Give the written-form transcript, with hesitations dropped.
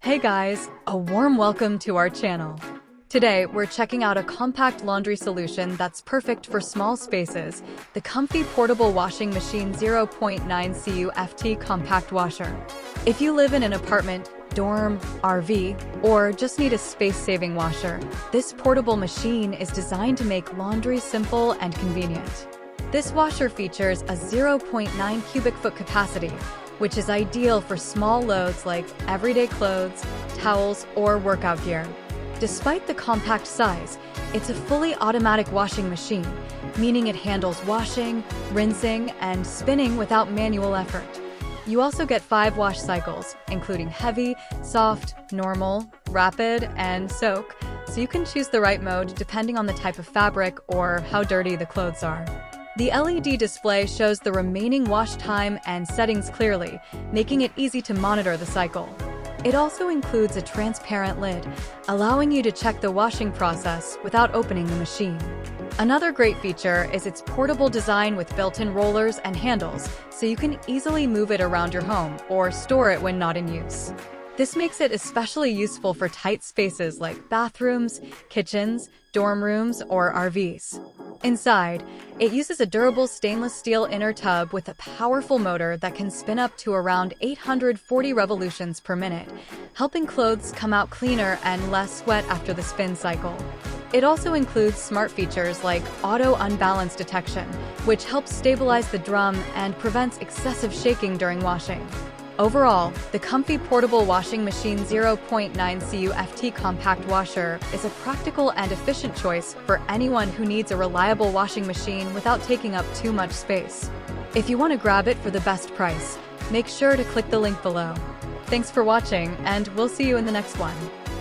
Hey guys, a warm welcome to our channel. Today, we're checking out a compact laundry solution that's perfect for small spaces, the Comfee Portable Washing Machine 0.9 cu.ft Compact Washer. If you live in an apartment, dorm, RV, or just need a space-saving washer, this portable machine is designed to make laundry simple and convenient. This washer features a 0.9 cubic foot capacity, which is ideal for small loads like everyday clothes, towels, or workout gear. Despite the compact size, it's a fully automatic washing machine, meaning it handles washing, rinsing, and spinning without manual effort. You also get 5 wash cycles, including heavy, soft, normal, rapid, and soak, so you can choose the right mode depending on the type of fabric or how dirty the clothes are. The LED display shows the remaining wash time and settings clearly, making it easy to monitor the cycle. It also includes a transparent lid, allowing you to check the washing process without opening the machine. Another great feature is its portable design with built-in rollers and handles, so you can easily move it around your home or store it when not in use. This makes it especially useful for tight spaces like bathrooms, kitchens, dorm rooms, or RVs. Inside, it uses a durable stainless steel inner tub with a powerful motor that can spin up to around 840 revolutions per minute, helping clothes come out cleaner and less wet after the spin cycle. It also includes smart features like auto unbalance detection, which helps stabilize the drum and prevents excessive shaking during washing. Overall, the Comfee Portable Washing Machine 0.9 cu.ft Compact Washer is a practical and efficient choice for anyone who needs a reliable washing machine without taking up too much space. If you want to grab it for the best price, make sure to click the link below. Thanks for watching, and we'll see you in the next one.